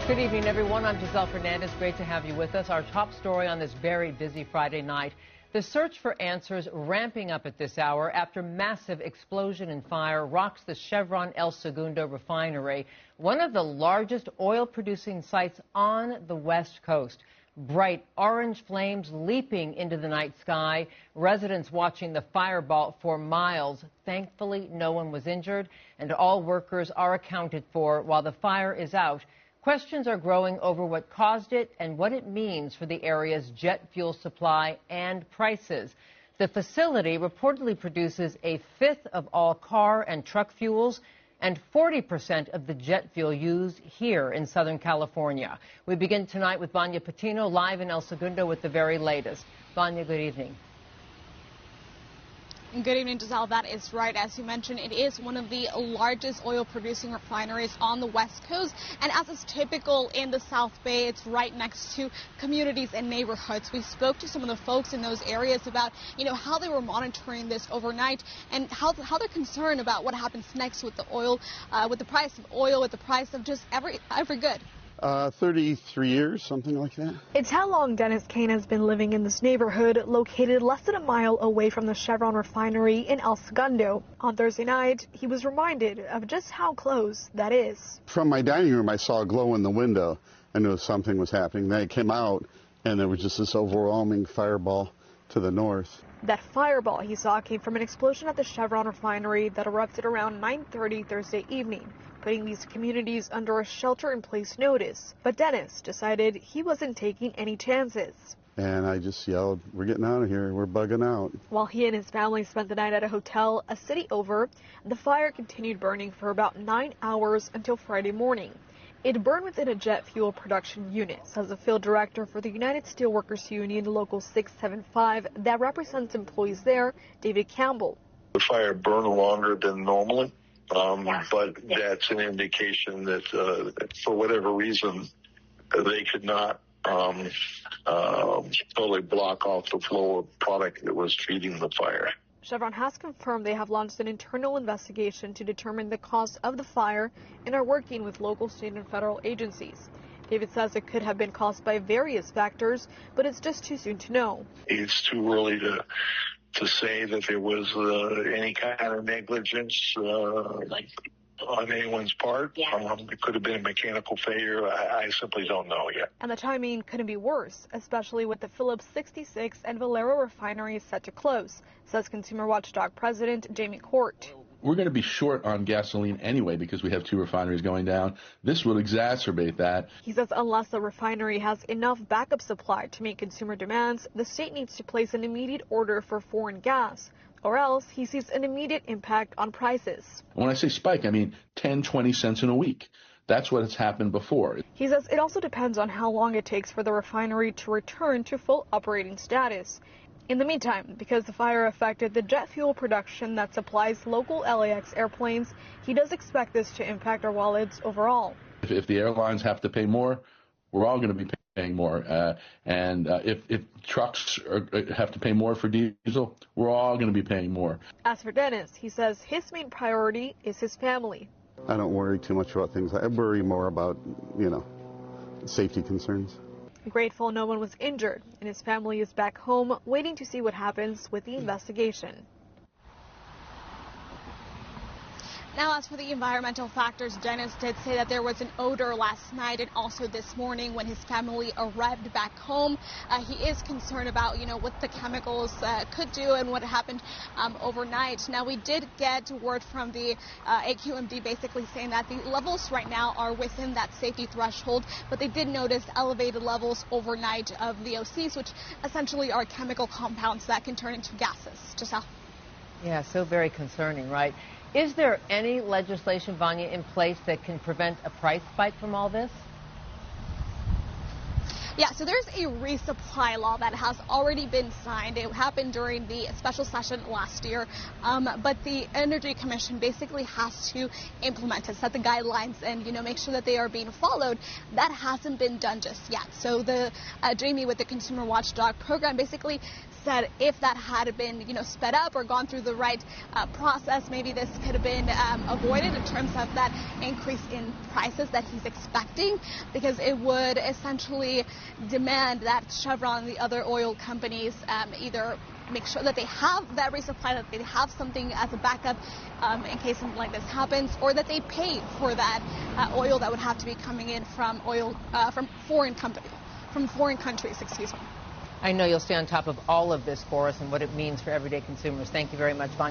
Good evening, everyone. I'm Giselle Fernandez. Great to have you with us. Our top story on this very busy Friday night. The search for answers ramping up at this hour after massive explosion and fire rocks the Chevron El Segundo refinery, one of the largest oil-producing sites on the West Coast. Bright orange flames leaping into the night sky. Residents watching the fireball for miles. Thankfully, no one was injured, and all workers are accounted for while the fire is out. Questions are growing over what caused it and what it means for the area's jet fuel supply and prices. The facility reportedly produces a fifth of all car and truck fuels and 40% of the jet fuel used here in Southern California. We begin tonight with Vanya Patino live in El Segundo with the very latest. Vanya, good evening. Good evening, Giselle. That is right. As you mentioned, it is one of the largest oil-producing refineries on the West Coast. And as is typical in the South Bay, it's right next to communities and neighborhoods. We spoke to some of the folks in those areas about, how they were monitoring this overnight and how they're concerned about what happens next with the oil, with the price of oil, with the price of just every good. 33 years, something like that. It's how long Dennis Kane has been living in this neighborhood, located less than a mile away from the Chevron refinery in El Segundo. On Thursday night, he was reminded of just how close that is. From my dining room, I saw a glow in the window. I knew something was happening. Then I came out, and there was just this overwhelming fireball to the north. That fireball he saw came from an explosion at the Chevron refinery that erupted around 9:30 Thursday evening, putting these communities under a shelter-in-place notice. But Dennis decided he wasn't taking any chances. And I just yelled, "We're getting out of here. We're bugging out." While he and his family spent the night at a hotel a city over, the fire continued burning for about 9 hours until Friday morning. It burned within a jet fuel production unit, says the field director for the United Steelworkers Union Local 675 that represents employees there, David Campbell. The fire burned longer than normally, but that's an indication that for whatever reason, they could not totally block off the flow of product that was feeding the fire. Chevron has confirmed they have launched an internal investigation to determine the cause of the fire and are working with local, state, and federal agencies. David says it could have been caused by various factors, but it's just too soon to know. It's too early to say that there was any kind of negligence on anyone's part. It could have been a mechanical failure. I simply don't know yet. And the timing couldn't be worse, especially with the Phillips 66 and Valero refineries set to close, says Consumer Watchdog President Jamie Court. We're going to be short on gasoline anyway because we have 2 refineries going down. This will exacerbate that. He says unless the refinery has enough backup supply to meet consumer demands, the state needs to place an immediate order for foreign gas, or else he sees an immediate impact on prices. When I say spike, I mean 10, 20 cents in a week. That's what has happened before. He says it also depends on how long it takes for the refinery to return to full operating status. In the meantime, because the fire affected the jet fuel production that supplies local LAX airplanes, he does expect this to impact our wallets overall. If the airlines have to pay more, we're all going to be paying more. If trucks have to pay more for diesel, we're all going to be paying more. As for Dennis, he says his main priority is his family. I don't worry too much about things. I worry more about, safety concerns. Grateful no one was injured, and his family is back home waiting to see what happens with the investigation. Now, as for the environmental factors, Dennis did say that there was an odor last night and also this morning when his family arrived back home. He is concerned about, what the chemicals could do and what happened overnight. Now, we did get word from the AQMD basically saying that the levels right now are within that safety threshold, but they did notice elevated levels overnight of VOCs, which essentially are chemical compounds that can turn into gases. Giselle. Yeah, so very concerning, right? Is there any legislation, Vanya, in place that can prevent a price spike from all this? Yeah, so there's a resupply law that has already been signed. It happened during the special session last year, but the Energy Commission basically has to implement it, set the guidelines, and make sure that they are being followed. That hasn't been done just yet. So the Jamie with the Consumer Watchdog program basically said if that had been, sped up or gone through the right process, maybe this could have been avoided in terms of that increase in prices that he's expecting, because it would essentially demand that Chevron and the other oil companies either make sure that they have that resupply, that they have something as a backup in case something like this happens, or that they pay for that oil that would have to be coming in from foreign countries. Excuse me. I know you'll stay on top of all of this for us and what it means for everyday consumers. Thank you very much, Vanya.